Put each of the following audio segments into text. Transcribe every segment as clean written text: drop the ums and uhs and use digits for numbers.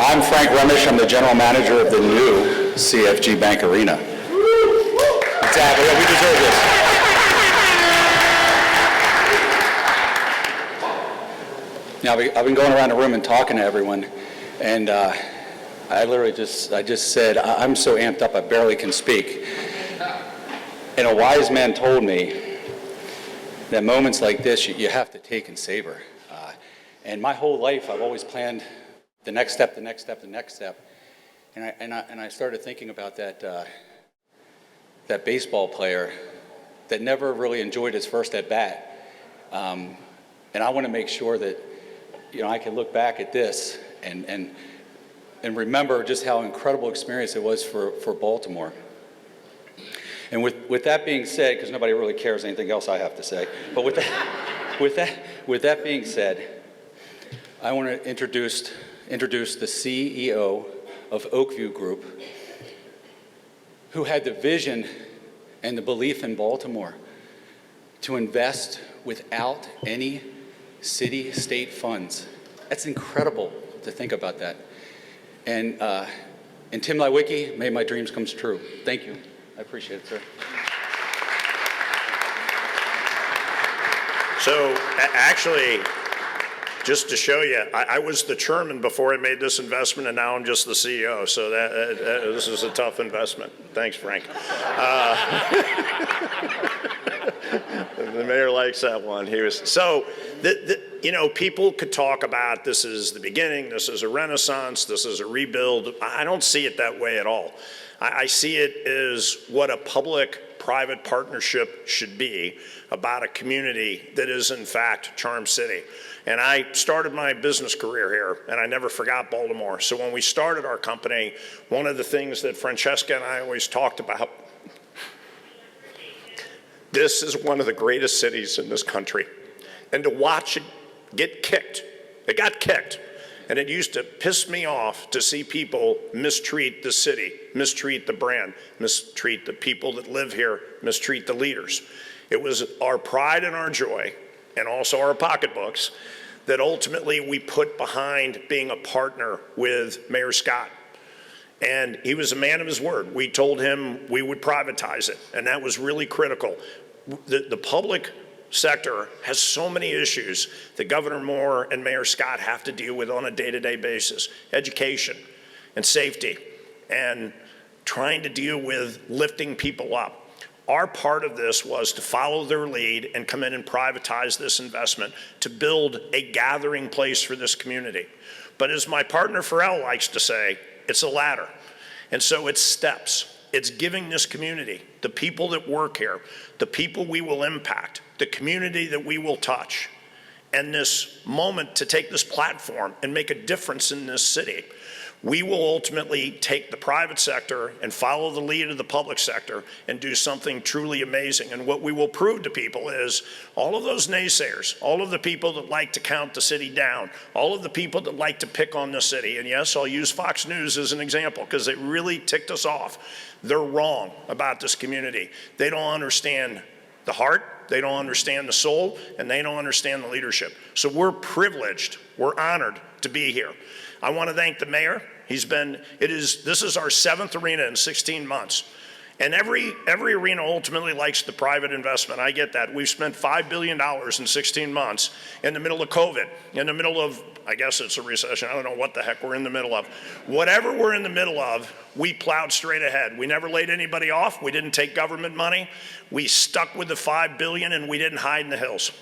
I'm Frank Remish. I'm the general manager of the new CFG Bank Arena. Exactly. Yeah, we deserve this. Now, I've been going around the room and talking to everyone, and I literally just said, I'm so amped up I barely can speak. And a wise man told me that moments like this you have to take and savor. And my whole life I've always planned the next step, the next step, the next step. And I started thinking about that baseball player that never really enjoyed his first at bat. And I want to make sure that I can look back at this and remember just how incredible experience it was for Baltimore. And with that being said, because nobody really cares anything else I have to say, but with that being said, I want to introduce the CEO of Oakview Group, who had the vision and the belief in Baltimore to invest without any city, state funds. That's incredible to think about that. And Tim Lewicki made my dreams come true. Thank you. I appreciate it, sir. So actually, just to show you, I was the chairman before I made this investment, and now I'm just the CEO. So this is a tough investment. Thanks, Frank. The mayor likes that one. People could talk about this is the beginning, this is a renaissance, this is a rebuild. I don't see it that way at all. I see it as what a public-private partnership should be about a community that is, in fact, Charm City. And I started my business career here, and I never forgot Baltimore. So when we started our company, one of the things that Francesca and I always talked about, this is one of the greatest cities in this country. And to watch it get kicked, it got kicked. And it used to piss me off to see people mistreat the city, mistreat the brand, mistreat the people that live here, mistreat the leaders. It was our pride and our joy, and also our pocketbooks, that ultimately we put behind being a partner with Mayor Scott. And he was a man of his word. We told him we would privatize it, and that was really critical. The public sector has so many issues that Governor Moore and Mayor Scott have to deal with on a day-to-day basis. Education and safety and trying to deal with lifting people up. Our part of this was to follow their lead and come in and privatize this investment to build a gathering place for this community. But as my partner Pharrell likes to say, it's a ladder. And so it's steps. It's giving this community, the people that work here, the people we will impact, the community that we will touch, and this moment to take this platform and make a difference in this city. We will ultimately take the private sector and follow the lead of the public sector and do something truly amazing. And what we will prove to people is all of those naysayers, all of the people that like to count the city down, all of the people that like to pick on the city, and yes, I'll use Fox News as an example because it really ticked us off. They're wrong about this community. They don't understand the heart, they don't understand the soul, and they don't understand the leadership. So we're privileged, we're honored to be here. I want to thank the mayor. This is our 7th arena in 16 months. And every arena ultimately likes the private investment. I get that. We've spent $5 billion in 16 months in the middle of COVID, in the middle of, I guess it's a recession. I don't know what the heck we're in the middle of. Whatever we're in the middle of, we plowed straight ahead. We never laid anybody off. We didn't take government money. We stuck with the $5 billion and we didn't hide in the hills.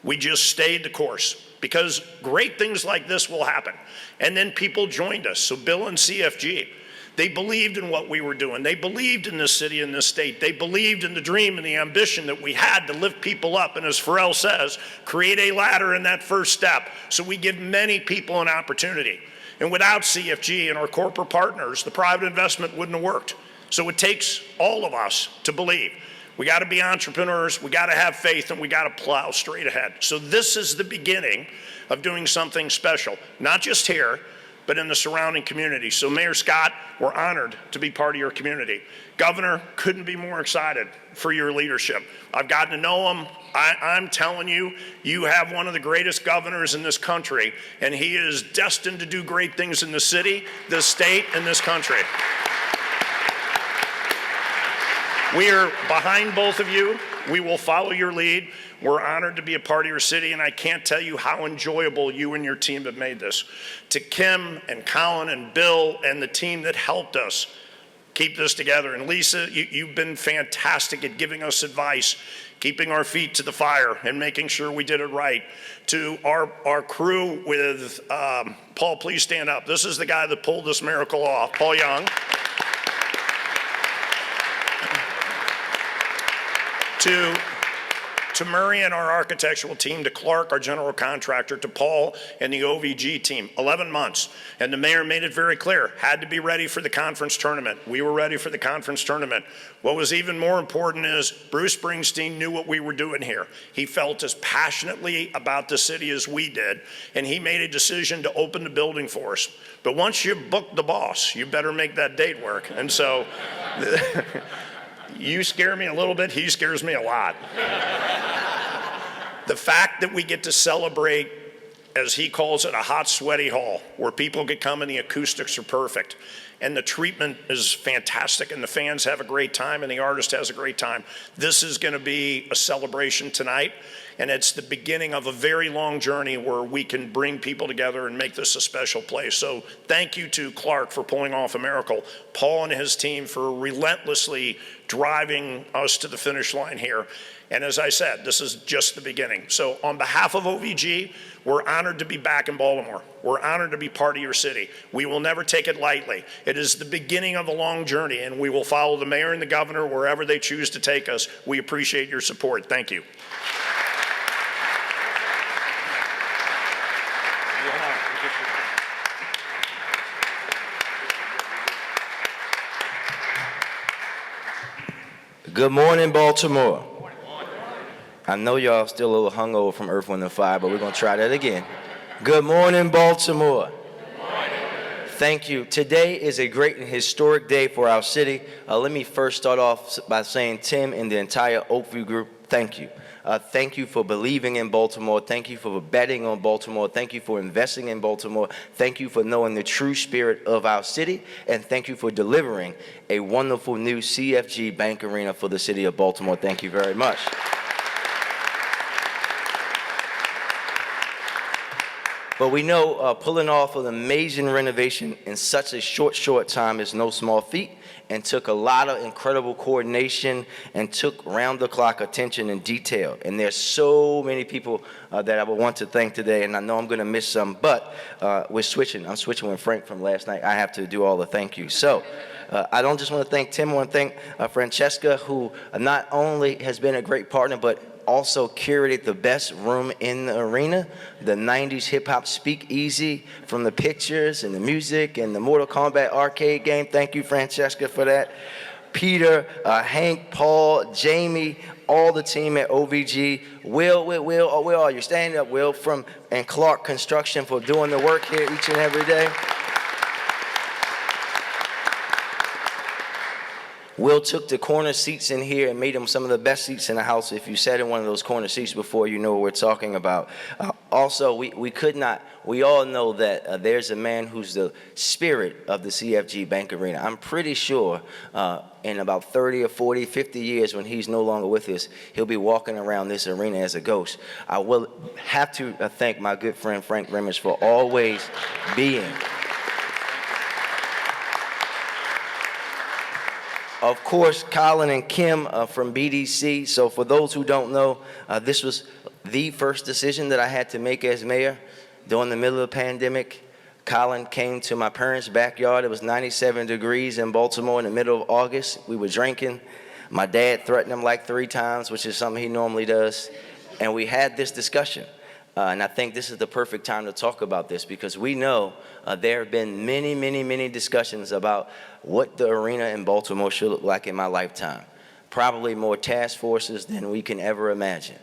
We just stayed the course because great things like this will happen. And then people joined us. So Bill and CFG, they believed in what we were doing. They believed in this city and this state. They believed in the dream and the ambition that we had to lift people up. And as Pharrell says, create a ladder in that first step so we give many people an opportunity. And without CFG and our corporate partners, the private investment wouldn't have worked. So it takes all of us to believe. We got to be entrepreneurs, we got to have faith, and we got to plow straight ahead. So this is the beginning of doing something special, not just here, but in the surrounding community. So Mayor Scott, we're honored to be part of your community. Governor, couldn't be more excited for your leadership. I've gotten to know him. I'm telling you, you have one of the greatest governors in this country, and he is destined to do great things in the city, this state, and this country. We are behind both of you. We will follow your lead. We're honored to be a part of your city, and I can't tell you how enjoyable you and your team have made this. To Kim and Colin and Bill and the team that helped us keep this together. And Lisa, you've been fantastic at giving us advice, keeping our feet to the fire and making sure we did it right. To our crew with, Paul, please stand up. This is the guy that pulled this miracle off, Paul Young. To Murray and our architectural team, to Clark, our general contractor, to Paul and the OVG team, 11 months. And the mayor made it very clear, had to be ready for the conference tournament. We were ready for the conference tournament. What was even more important is Bruce Springsteen knew what we were doing here. He felt as passionately about the city as we did, and he made a decision to open the building for us. But once you book the boss, you better make that date work. And so, you scare me a little bit, he scares me a lot. The fact that we get to celebrate, as he calls it, a hot, sweaty hall, where people can come and the acoustics are perfect, and the treatment is fantastic, and the fans have a great time, and the artist has a great time. This is gonna be a celebration tonight, and it's the beginning of a very long journey where we can bring people together and make this a special place. So thank you to Clark for pulling off a miracle, Paul and his team for relentlessly driving us to the finish line here. And as I said, this is just the beginning. So on behalf of OVG, we're honored to be back in Baltimore. We're honored to be part of your city. We will never take it lightly. It is the beginning of a long journey, and we will follow the mayor and the governor wherever they choose to take us. We appreciate your support. Thank you. Good morning, Baltimore. I know y'all still a little hungover from Earth, Wind, and Fire, but we're going to try that again. Good morning, Baltimore. Thank you. Today is a great and historic day for our city. Let me first start off by saying, Tim and the entire Oakview group, thank you. Thank you for believing in Baltimore. Thank you for betting on Baltimore. Thank you for investing in Baltimore. Thank you for knowing the true spirit of our city. And thank you for delivering a wonderful new CFG Bank Arena for the city of Baltimore. Thank you very much. But we know pulling off an amazing renovation in such a short time is no small feat, and took a lot of incredible coordination and took round-the-clock attention and detail. And there's so many people that I would want to thank today, and I know I'm going to miss some, but I'm switching with Frank from last night. I have to do all the thank yous. So I don't just want to thank Tim, I want to thank Francesca, who not only has been a great partner, but also curated the best room in the arena, the 90s hip-hop speakeasy, from the pictures and the music and the Mortal Kombat arcade game. Thank you, Francesca, for that. Peter, Hank, Paul, Jamie, all the team at OVG. Will, where are you? Stand up, Will, and Clark Construction for doing the work here each and every day. Will took the corner seats in here and made them some of the best seats in the house. If you sat in one of those corner seats before, you know what we're talking about. Also, we all know that there's a man who's the spirit of the CFG Bank Arena. I'm pretty sure in about 30 or 40, 50 years, when he's no longer with us, he'll be walking around this arena as a ghost. I will have to thank my good friend Frank Remmers for always being. Of course, Colin and Kim from BDC. So for those who don't know, this was the first decision that I had to make as mayor during the middle of the pandemic. Colin came to my parents' backyard. It was 97 degrees in Baltimore in the middle of August. We were drinking. My dad threatened him like 3 times, which is something he normally does. And we had this discussion. And I think this is the perfect time to talk about this, because we know there have been many discussions about what the arena in Baltimore should look like in my lifetime. Probably more task forces than we can ever imagine.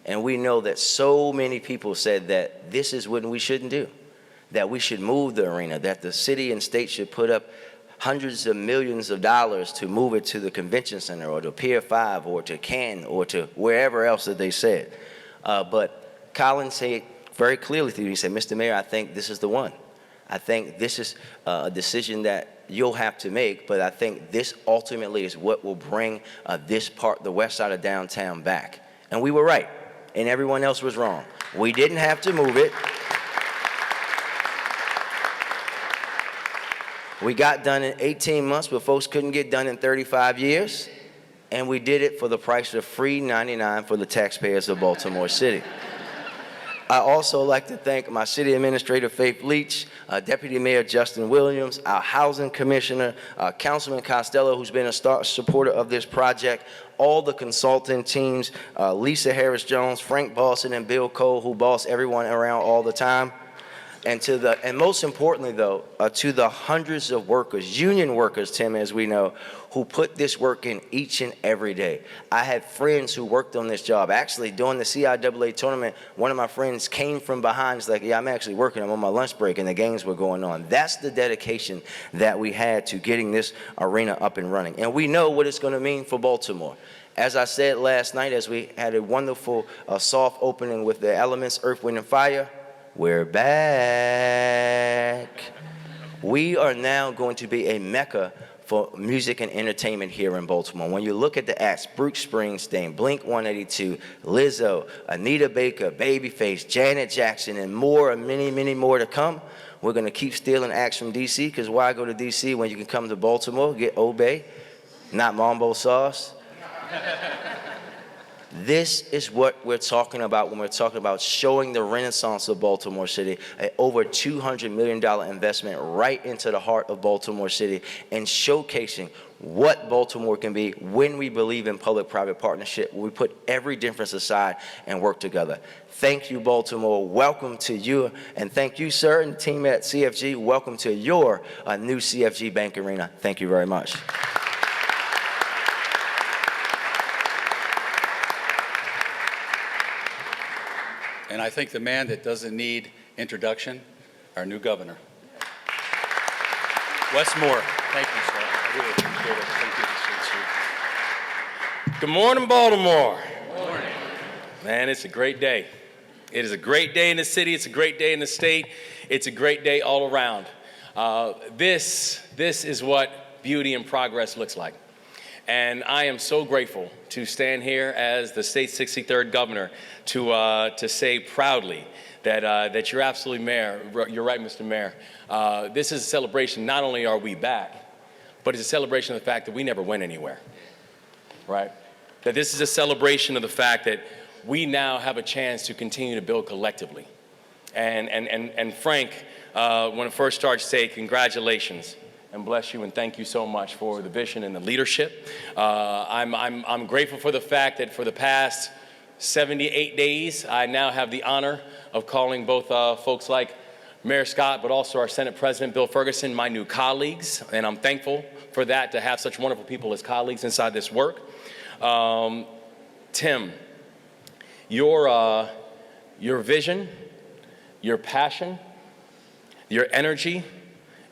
And we know that so many people said that this is what we shouldn't do. that we should move the arena, that the city and state should put up hundreds of millions of dollars to move it to the convention center or to Pier 5 or to Cannes or to wherever else that they said. But Colin said very clearly to you, he said, Mr. Mayor, I think this is the one. I think this is a decision that you'll have to make, but I think this ultimately is what will bring this part, the west side of downtown, back. And we were right, and everyone else was wrong. We didn't have to move it. We got done in 18 months, but folks couldn't get done in 35 years. And we did it for the price of free $99 for the taxpayers of Baltimore City. I also like to thank my city administrator, Faith Leach, Deputy Mayor Justin Williams, our housing commissioner, Councilman Costello, who's been a supporter of this project, all the consultant teams, Lisa Harris-Jones, Frank Boston, and Bill Cole, who boss everyone around all the time. And most importantly, though, to the hundreds of workers, union workers, Tim, as we know, who put this work in each and every day. I had friends who worked on this job. Actually, during the CIAA tournament, one of my friends came from behind. He's like, yeah, I'm actually working. I'm on my lunch break, and the games were going on. That's the dedication that we had to getting this arena up and running. And we know what it's going to mean for Baltimore. As I said last night, as we had a wonderful soft opening with the Elements, Earth, Wind, and Fire, we're back. We are now going to be a mecca for music and entertainment here in Baltimore. When you look at the acts, Bruce Springsteen, Blink-182, Lizzo, Anita Baker, Babyface, Janet Jackson, and more, and many, many more to come. We're going to keep stealing acts from D.C., because why go to D.C. when you can come to Baltimore, get Obey, not Mambo sauce? This is what we're talking about when we're talking about showing the renaissance of Baltimore City, an over $200 million investment right into the heart of Baltimore City, and showcasing what Baltimore can be when we believe in public-private partnership, when we put every difference aside and work together. Thank you, Baltimore. Welcome to you, and thank you, sir, and the team at CFG. Welcome to your new CFG Bank Arena. Thank you very much. And I think the man that doesn't need introduction, our new governor. Wes Moore. Thank you, sir. I really appreciate it. Thank you. Good morning, Baltimore. Good morning. Man, it's a great day. It is a great day in the city. It's a great day in the state. It's a great day all around. This is what beauty and progress looks like. And I am so grateful to stand here as the state's 63rd governor to say proudly that you're absolutely mayor. You're right, Mr. Mayor. This is a celebration. Not only are we back, but it's a celebration of the fact that we never went anywhere, right? That this is a celebration of the fact that we now have a chance to continue to build collectively. And Frank, when I first started, say congratulations. And bless you and thank you so much for the vision and the leadership. I'm grateful for the fact that for the past 78 days, I now have the honor of calling both folks like Mayor Scott, but also our Senate President Bill Ferguson, my new colleagues. And I'm thankful for that, to have such wonderful people as colleagues inside this work. Tim, your vision, your passion, your energy,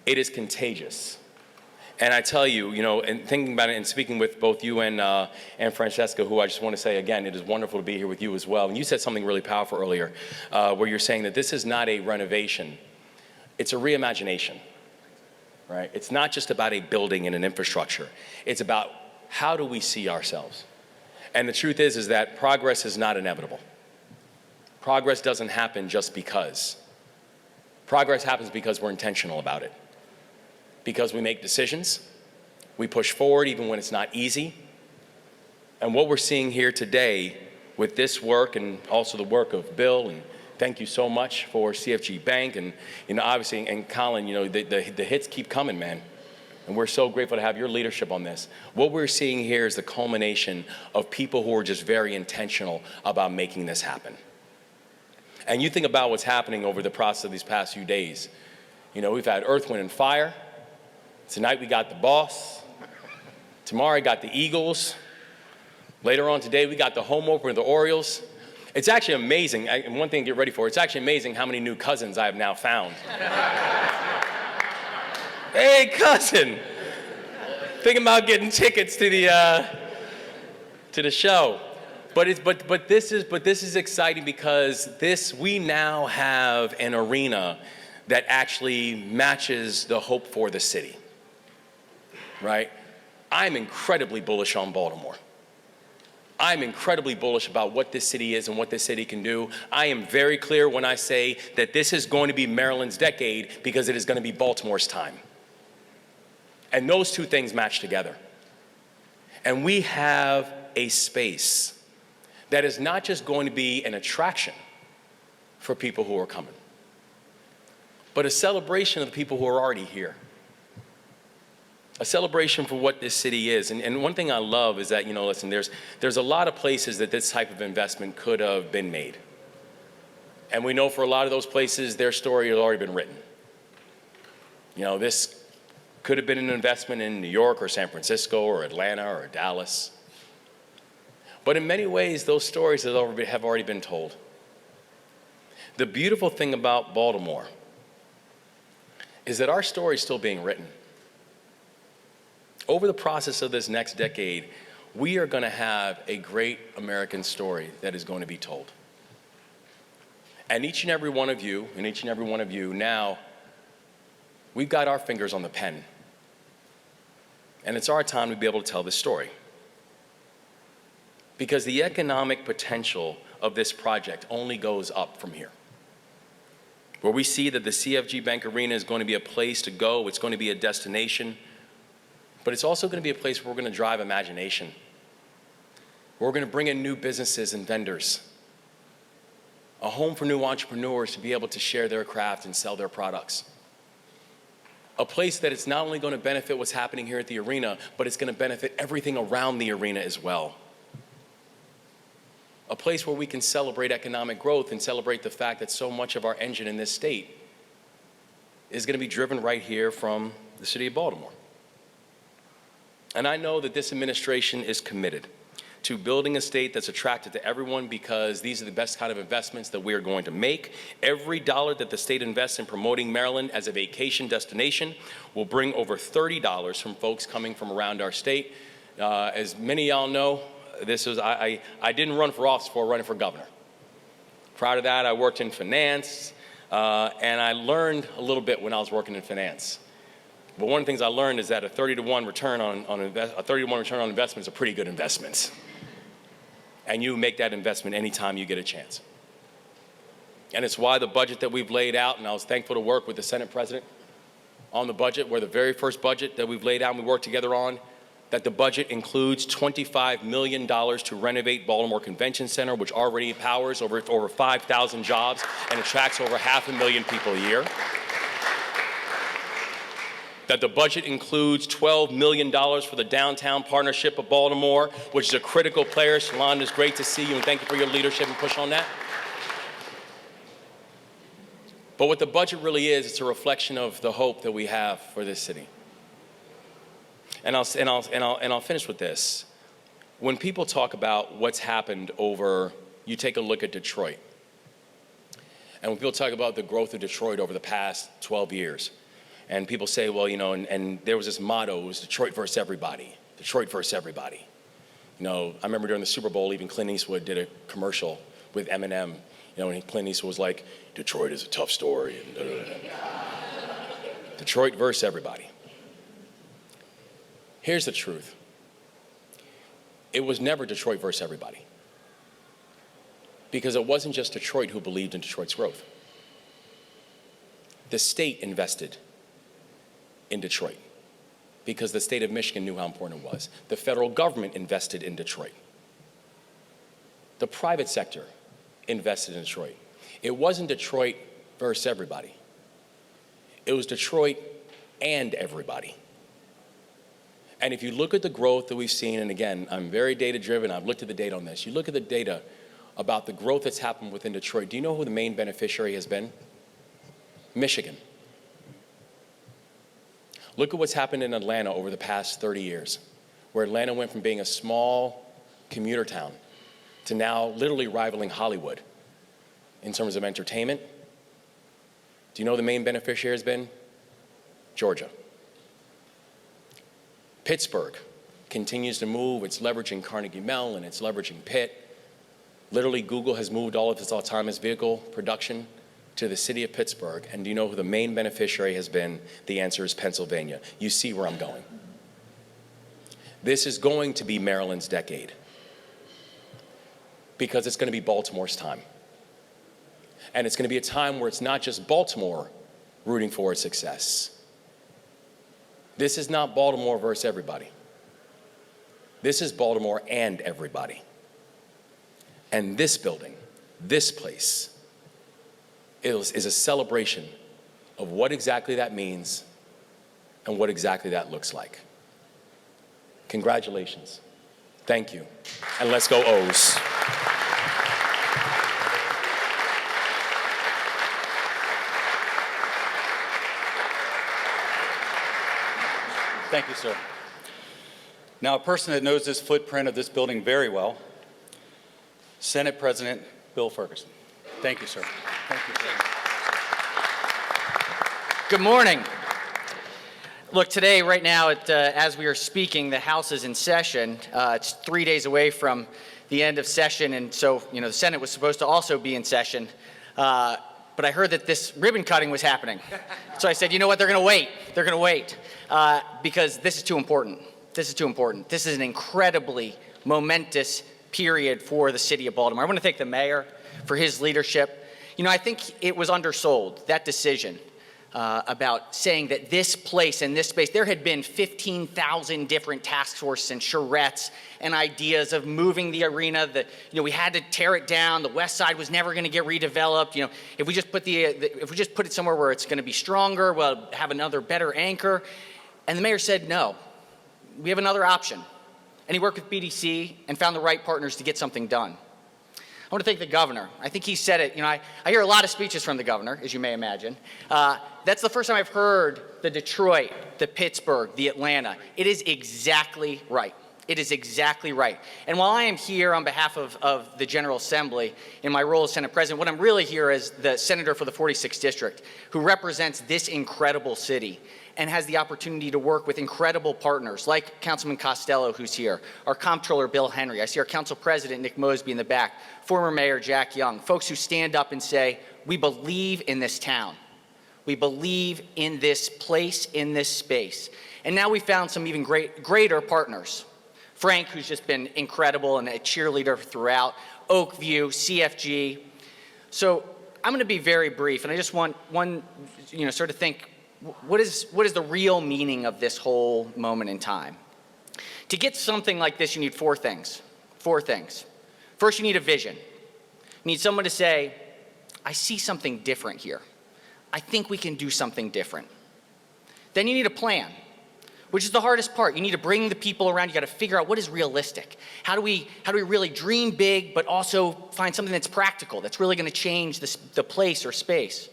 it is contagious. And I tell you, and thinking about it and speaking with both you and Francesca, who I just want to say again, it is wonderful to be here with you as well. And you said something really powerful earlier, where you're saying that this is not a renovation, it's a reimagination, right? It's not just about a building and an infrastructure. It's about how do we see ourselves? And the truth is that progress is not inevitable. Progress doesn't happen just because. Progress happens because we're intentional about it. Because we make decisions, we push forward even when it's not easy. And what we're seeing here today with this work, and also the work of Bill, and thank you so much for CFG Bank, and obviously, and Colin, the hits keep coming, man. And we're so grateful to have your leadership on this. What we're seeing here is the culmination of people who are just very intentional about making this happen. And you think about what's happening over the process of these past few days. We've had Earth, Wind, and Fire. Tonight we got the Boss. Tomorrow I got the Eagles. Later on today we got the home opener of the Orioles. It's actually amazing, and one thing to get ready for, it's actually amazing how many new cousins I have now found. Hey, cousin! Thinking about getting tickets to the show. But this is exciting because we now have an arena that actually matches the hope for the city, right? I'm incredibly bullish on Baltimore. I'm incredibly bullish about what this city is and what this city can do. I am very clear when I say that this is going to be Maryland's decade because it is going to be Baltimore's time. And those two things match together. And we have a space that is not just going to be an attraction for people who are coming, but a celebration of the people who are already here. A celebration for what this city is. And one thing I love is that, listen, there's a lot of places that this type of investment could have been made. And we know for a lot of those places, their story has already been written. This could have been an investment in New York or San Francisco or Atlanta or Dallas. But in many ways, those stories have already been told. The beautiful thing about Baltimore is that our story is still being written. Over the process of this next decade, we are going to have a great American story that is going to be told. And each and every one of you, now, we've got our fingers on the pen. And it's our time to be able to tell this story. Because the economic potential of this project only goes up from here. Where we see that the CFG Bank Arena is going to be a place to go, it's going to be a destination, but it's also going to be a place where we're going to drive imagination. Where we're going to bring in new businesses and vendors. A home for new entrepreneurs to be able to share their craft and sell their products. A place that it's not only going to benefit what's happening here at the arena, but it's going to benefit everything around the arena as well. A place where we can celebrate economic growth and celebrate the fact that so much of our engine in this state is going to be driven right here from the city of Baltimore. And I know that this administration is committed to building a state that's attractive to everyone because these are the best kind of investments that we are going to make. Every dollar that the state invests in promoting Maryland as a vacation destination will bring over $30 from folks coming from around our state. As many of y'all know, I didn't run for office before running for governor. Prior to that, I worked in finance, and I learned a little bit when I was working in finance. But one of the things I learned is that a 30-to-1 return on investment is a pretty good investment. And you make that investment anytime you get a chance. And it's why the budget that we've laid out, and I was thankful to work with the Senate President on the budget, where the very first budget that we've laid out and we worked together on, that the budget includes $25 million to renovate Baltimore Convention Center, which already powers over 5,000 jobs and attracts over 500,000 people a year. That the budget includes $12 million for the Downtown Partnership of Baltimore, which is a critical player. Shalonda, it's great to see you, and thank you for your leadership and push on that. But what the budget really is, it's a reflection of the hope that we have for this city. And I'll finish with this. When people talk about what's happened you take a look at Detroit. And when people talk about the growth of Detroit over the past 12 years, and people say, well, and there was this motto, it was Detroit versus everybody. Detroit versus everybody. I remember during the Super Bowl, even Clint Eastwood did a commercial with Eminem, and Clint Eastwood was like, Detroit is a tough story. And Detroit versus everybody. Here's the truth. It was never Detroit versus everybody. Because it wasn't just Detroit who believed in Detroit's growth. The state invested in Detroit because the state of Michigan knew how important it was. The federal government invested in Detroit. The private sector invested in Detroit. It wasn't Detroit versus everybody. It was Detroit and everybody. And if you look at the growth that we've seen, and again, I'm very data-driven, I've looked at the data on this. You look at the data about the growth that's happened within Detroit. Do you know who the main beneficiary has been? Michigan. Look at what's happened in Atlanta over the past 30 years, where Atlanta went from being a small commuter town to now literally rivaling Hollywood in terms of entertainment. Do you know who the main beneficiary has been? Georgia. Pittsburgh continues to move. It's leveraging Carnegie Mellon, it's leveraging Pitt. Literally, Google has moved all of its autonomous vehicle production to the city of Pittsburgh. And do you know who the main beneficiary has been? The answer is Pennsylvania. You see where I'm going. This is going to be Maryland's decade because it's going to be Baltimore's time. And it's going to be a time where it's not just Baltimore rooting for its success. This is not Baltimore versus everybody. This is Baltimore and everybody. And this building, this place, is a celebration of what exactly that means and what exactly that looks like. Congratulations. Thank you. And let's go O's. Thank you, sir. Now, a person that knows this footprint of this building very well, Senate President Bill Ferguson. Thank you, sir. Thank you, sir. Good morning. Look, today, right now, as we are speaking, the House is in session. It's 3 days away from the end of session, and so, the Senate was supposed to also be in session. But I heard that this ribbon cutting was happening. So I said, you know what, they're going to wait. They're going to wait because this is too important. This is too important. This is an incredibly momentous period for the city of Baltimore. I want to thank the mayor for his leadership. I think it was undersold, that decision about saying that this place and this space, there had been 15,000 different task forces and charrettes and ideas of moving the arena. We had to tear it down. The west side was never going to get redeveloped. If we just put it somewhere where it's going to be stronger, we'll have another better anchor. And the mayor said, no, we have another option. And he worked with BDC and found the right partners to get something done. I want to thank the governor. I think he said it. I hear a lot of speeches from the governor, as you may imagine. That's the first time I've heard the Detroit, the Pittsburgh, the Atlanta. It is exactly right. It is exactly right. And while I am here on behalf of the General Assembly in my role as Senate President, what I'm really here as the senator for the 46th District who represents this incredible city and has the opportunity to work with incredible partners like Councilman Costello, who's here, our Comptroller Bill Henry. I see our Council President Nick Mosby in the back, former Mayor Jack Young, folks who stand up and say, we believe in this town. We believe in this place, in this space. And now we found some even greater partners. Frank, who's just been incredible and a cheerleader throughout, Oakview, CFG. So I'm going to be very brief, and I just want sort of think, what is the real meaning of this whole moment in time? To get something like this, you need four things. First, you need a vision. You need someone to say, I see something different here. I think we can do something different. Then you need a plan, which is the hardest part. You need to bring the people around. You got to figure out what is realistic. How do we really dream big, but also find something that's practical, that's really going to change the place or space.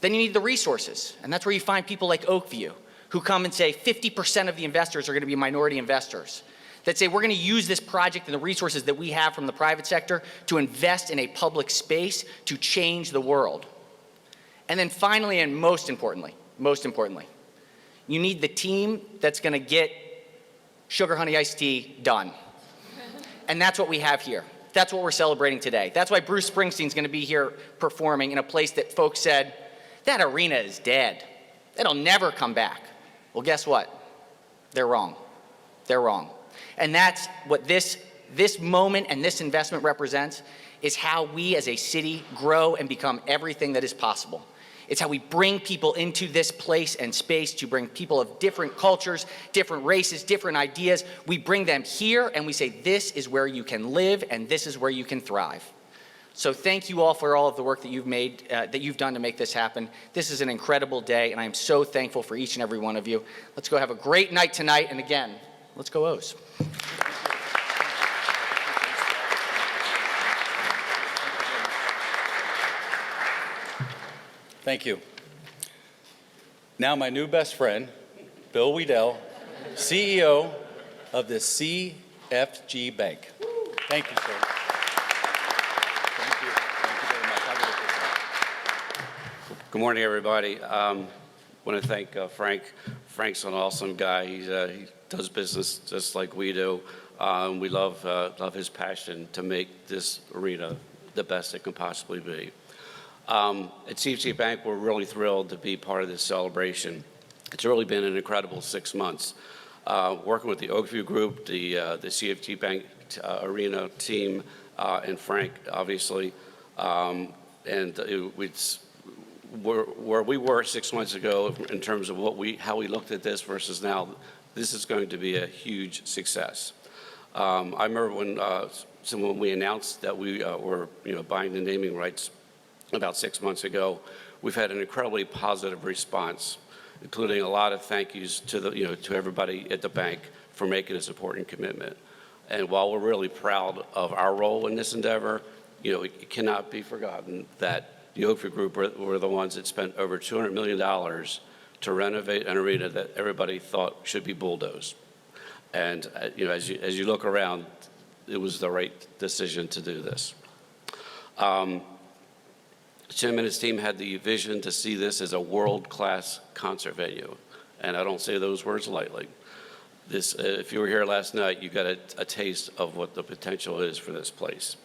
Then you need the resources, and that's where you find people like Oakview, who come and say 50% of the investors are going to be minority investors, that say we're going to use this project and the resources that we have from the private sector to invest in a public space to change the world. And then finally, and most importantly, you need the team that's going to get sugar honey iced tea done. And that's what we have here. That's what we're celebrating today. That's why Bruce Springsteen's going to be here performing in a place that folks said, that arena is dead. It'll never come back. Well, guess what? They're wrong. They're wrong. And that's what this moment and this investment represents, is how we as a city grow and become everything that is possible. It's how we bring people into this place and space, to bring people of different cultures, different races, different ideas. We bring them here and we say, this is where you can live and this is where you can thrive. So thank you all for all of the work that you've done to make this happen. This is an incredible day, and I am so thankful for each and every one of you. Let's go have a great night tonight, and again, let's go O's. Thank you. Now my new best friend, Bill Weedell, CEO of the CFG Bank. Thank you, sir. Good morning, everybody. Want to thank Frank. Frank's an awesome guy. He does business just like we do. We love his passion to make this arena the best it can possibly be. At CFG Bank, we're really thrilled to be part of this celebration. It's really been an incredible 6 months. Working with the Oakview Group, the CFG Bank Arena team, and Frank, obviously. Where we were 6 months ago in terms of how we looked at this versus now, this is going to be a huge success. I remember when we announced that we were buying the naming rights about 6 months ago, we've had an incredibly positive response, including a lot of thank yous to everybody at the bank for making this important commitment. And while we're really proud of our role in this endeavor, it cannot be forgotten that the Oakview Group were the ones that spent over $200 million to renovate an arena that everybody thought should be bulldozed. And as you look around, it was the right decision to do this. Tim and his team had the vision to see this as a world-class concert venue, and I don't say those words lightly. If you were here last night, you got a taste of what the potential is for this place.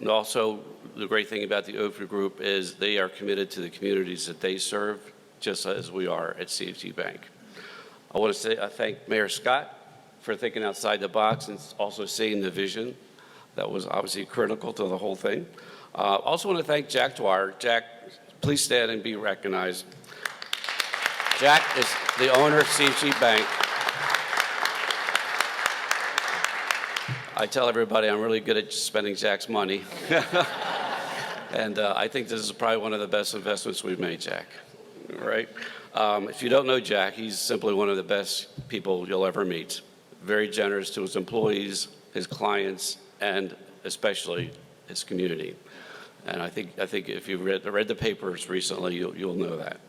And also, the great thing about the Oakview Group is they are committed to the communities that they serve, just as we are at CFG Bank. I want to say thank Mayor Scott for thinking outside the box and also seeing the vision. That was obviously critical to the whole thing. Also want to thank Jack Dwyer. Jack, please stand and be recognized. Jack is the owner of CFG Bank. I tell everybody I'm really good at spending Jack's money. And I think this is probably one of the best investments we've made, Jack, right? If you don't know Jack, he's simply one of the best people you'll ever meet. Very generous to his employees, his clients, and especially his community. And I think if you've read the papers recently, you'll know that.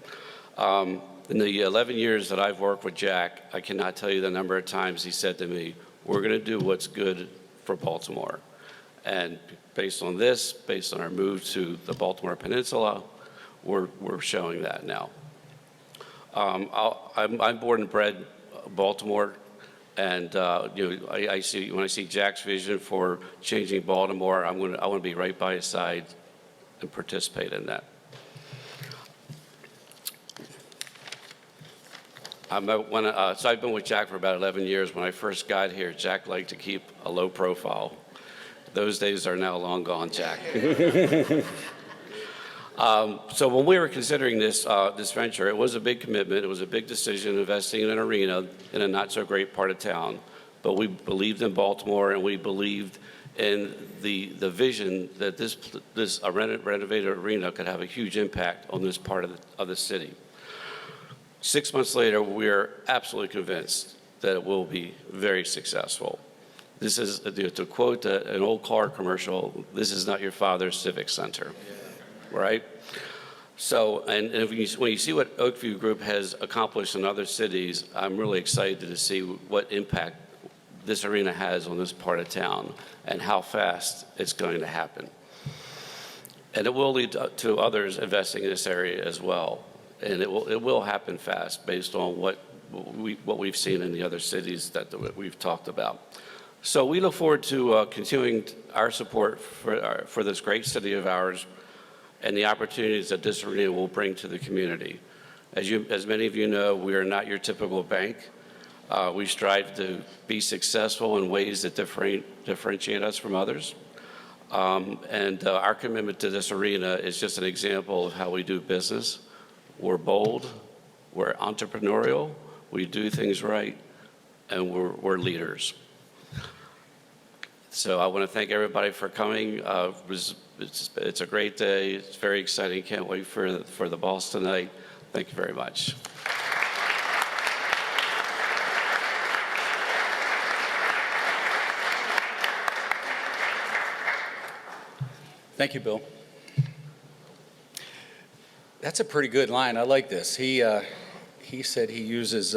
In the 11 years that I've worked with Jack, I cannot tell you the number of times he said to me, "We're going to do what's good for Baltimore." And based on this, based on our move to the Baltimore Peninsula, we're showing that now. I'm born and bred Baltimore, and when I see Jack's vision for changing Baltimore, I want to be right by his side and participate in that. So I've been with Jack for about 11 years. When I first got here, Jack liked to keep a low profile. Those days are now long gone, Jack. So when we were considering this venture, it was a big commitment. It was a big decision, investing in an arena in a not so great part of town. But we believed in Baltimore, and we believed in the vision that this renovated arena could have a huge impact on this part of the city. 6 months later, we're absolutely convinced that it will be very successful. This is, to quote an old car commercial, this is not your father's civic center, right? So, and when you see what Oakview Group has accomplished in other cities, I'm really excited to see what impact this arena has on this part of town and how fast it's going to happen. And it will lead to others investing in this area as well. And it will happen fast based on what we've seen in the other cities that we've talked about. So we look forward to continuing our support for this great city of ours and the opportunities that this arena will bring to the community. As many of you know, we are not your typical bank. We strive to be successful in ways that differentiate us from others. And our commitment to this arena is just an example of how we do business. We're bold, we're entrepreneurial, we do things right, and we're leaders. So I want to thank everybody for coming. It's a great day. It's very exciting. Can't wait for the balls tonight. Thank you very much. Thank you, Bill. That's a pretty good line. I like this. He said he uses,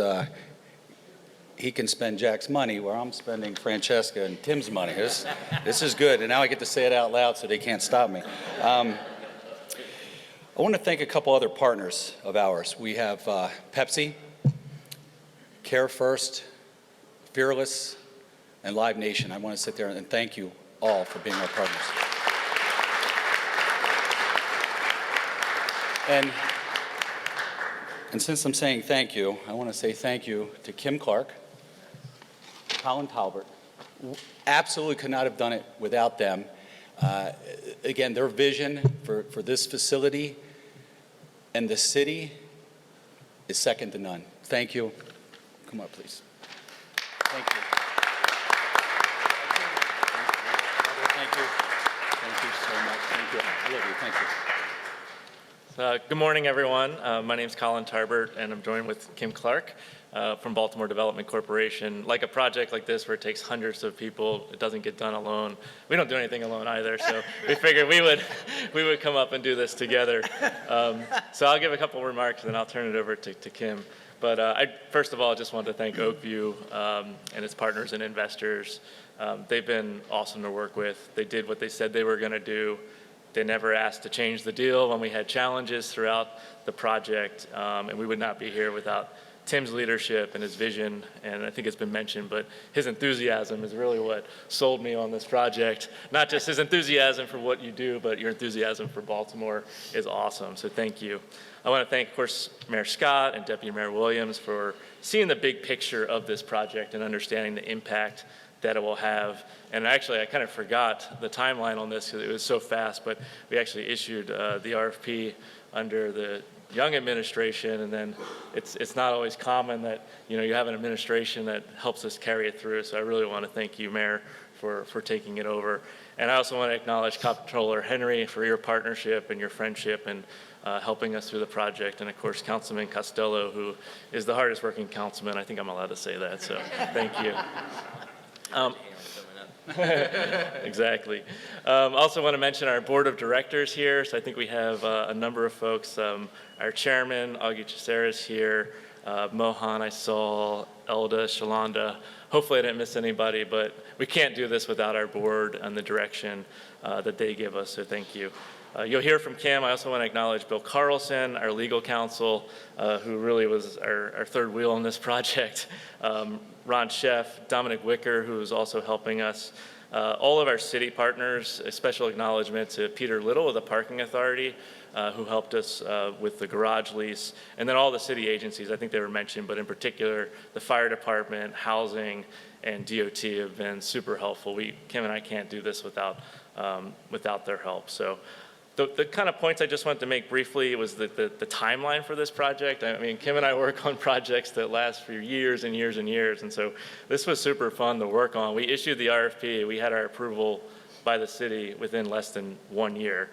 he can spend Jack's money where I'm spending Francesca and Tim's money. This is good. And now I get to say it out loud so they can't stop me. I want to thank a couple other partners of ours. We have Pepsi, Care First, Fearless, and Live Nation. I want to sit there and thank you all for being our partners. And since I'm saying thank you, I want to say thank you to Kim Clark, Colin Talbert. Absolutely could not have done it without them. Again, their vision for this facility and the city is second to none. Thank you. Come up, please. Thank you. Thank you. Thank you so much. Thank you. I love you. Thank you. Good morning, everyone. My name is Colin Tarbert, and I'm joined with Kim Clark from Baltimore Development Corporation. Like a project like this where it takes hundreds of people, it doesn't get done alone. We don't do anything alone either, so we figured we would come up and do this together. So I'll give a couple remarks, and then I'll turn it over to Kim. But I first of all just want to thank Oakview and its partners and investors. They've been awesome to work with. They did what they said they were going to do. They never asked to change the deal when we had challenges throughout the project, and we would not be here without Tim's leadership and his vision, and I think it's been mentioned, but his enthusiasm is really what sold me on this project. Not just his enthusiasm for what you do, but your enthusiasm for Baltimore is awesome, so thank you. I want to thank, of course, Mayor Scott and Deputy Mayor Williams for seeing the big picture of this project and understanding the impact that it will have. And actually, I kind of forgot the timeline on this because it was so fast, but we actually issued the RFP under the Young administration, and then it's not always common that you have an administration that helps us carry it through. So I really want to thank you, Mayor, for taking it over. And I also want to acknowledge Comptroller Henry for your partnership and your friendship and helping us through the project, and of course Councilman Costello, who is the hardest working councilman. I think I'm allowed to say that, so thank you. Exactly. Also want to mention our board of directors here. So I think we have a number of folks. Our chairman, Augie Chisera, is here. Mohan, I saw, Elda, Shalonda. Hopefully I didn't miss anybody, but we can't do this without our board and the direction that they give us, so thank you. You'll hear from Kim. I also want to acknowledge Bill Carlson, our legal counsel, who really was our third wheel in this project. Ron Sheff, Dominic Wicker, who is also helping us. All of our city partners, a special acknowledgement to Peter Little of the Parking Authority, who helped us with the garage lease, and then all the city agencies. I think they were mentioned, but in particular, the fire department, housing, and DOT have been super helpful. Kim and I can't do this without their help. So the kind of points I just wanted to make briefly was the timeline for this project. I mean, Kim and I work on projects that last for years and years and years, and so this was super fun to work on. We issued the RFP. We had our approval by the city within less than 1 year.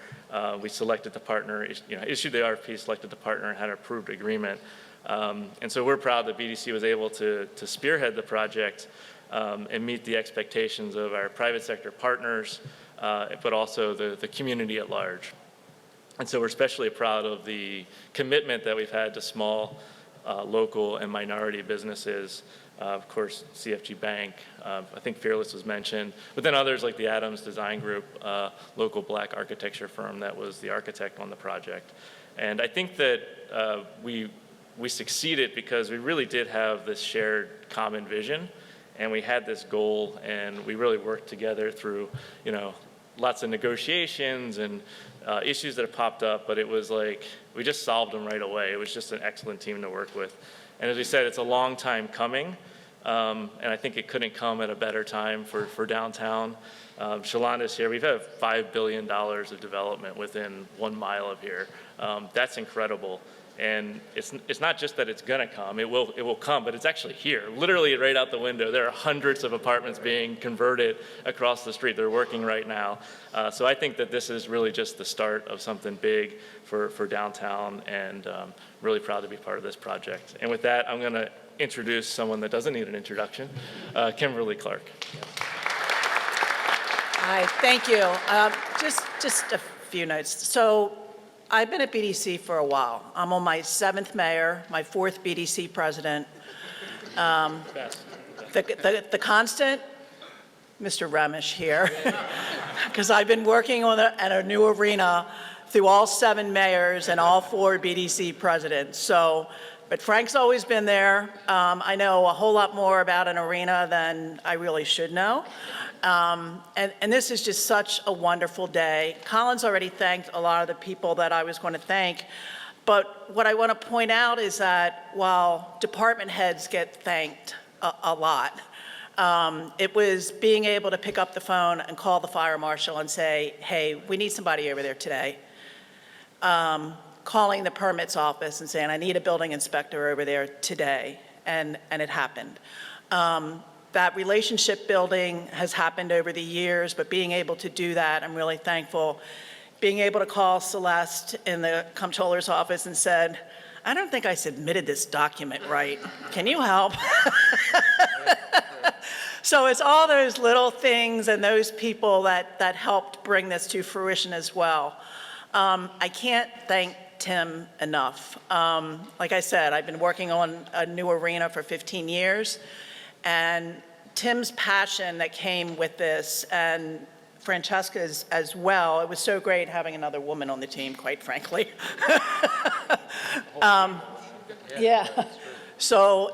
We selected the partner, issued the RFP, selected the partner, and had an approved agreement. And so we're proud that BDC was able to spearhead the project and meet the expectations of our private sector partners, but also the community at large. And so we're especially proud of the commitment that we've had to small, local, and minority businesses. Of course, CFG Bank, I think Fearless was mentioned, but then others like the Adams Design Group, local black architecture firm that was the architect on the project. And I think that we succeeded because we really did have this shared common vision, and we had this goal, and we really worked together through, lots of negotiations and issues that have popped up, but it was like we just solved them right away. It was just an excellent team to work with. And as we said, it's a long time coming, and I think it couldn't come at a better time for downtown. Shalonda's here. We've had $5 billion of development within 1 mile of here. That's incredible. And it's not just that it's gonna come, it will come, but it's actually here, literally right out the window. There are hundreds of apartments being converted across the street. They're working right now. So I think that this is really just the start of something big for downtown, and really proud to be part of this project. And with that, I'm gonna introduce someone that doesn't need an introduction, Kimberly Clark. Hi, thank you. Just a few notes. So I've been at BDC for a while. I'm on my 7th mayor, my 4th BDC president. The constant, Mr. Remish here, because I've been working on a new arena through all 7 mayors and all 4 BDC presidents. So, but Frank's always been there. I know a whole lot more about an arena than I really should know. And this is just such a wonderful day. Colin's already thanked a lot of the people that I was going to thank. But what I want to point out is that while department heads get thanked a lot, it was being able to pick up the phone and call the fire marshal and say, hey, we need somebody over there today. Calling the permits office and saying, I need a building inspector over there today, and it happened. That relationship building has happened over the years, but being able to do that, I'm really thankful. Being able to call Celeste in the comptroller's office and said, I don't think I submitted this document right. Can you help? So it's all those little things and those people that helped bring this to fruition as well. I can't thank Tim enough. Like I said, I've been working on a new arena for 15 years, and Tim's passion that came with this, and Francesca's as well. It was so great having another woman on the team, quite frankly. Yeah. So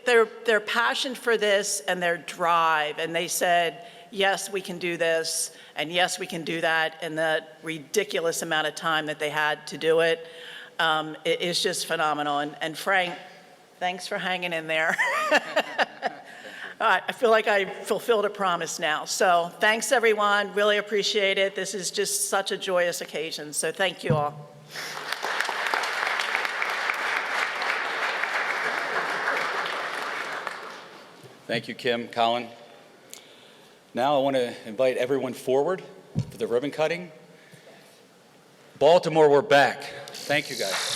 their passion for this and their drive, and they said, yes, we can do this, and yes, we can do that in the ridiculous amount of time that they had to do it. It is just phenomenal. And Frank, thanks for hanging in there. I feel like I fulfilled a promise now. So thanks, everyone. Really appreciate it. This is just such a joyous occasion. So thank you all. Thank you, Kim, Colin. Now I want to invite everyone forward for the ribbon cutting. Baltimore, we're back. Thank you, guys.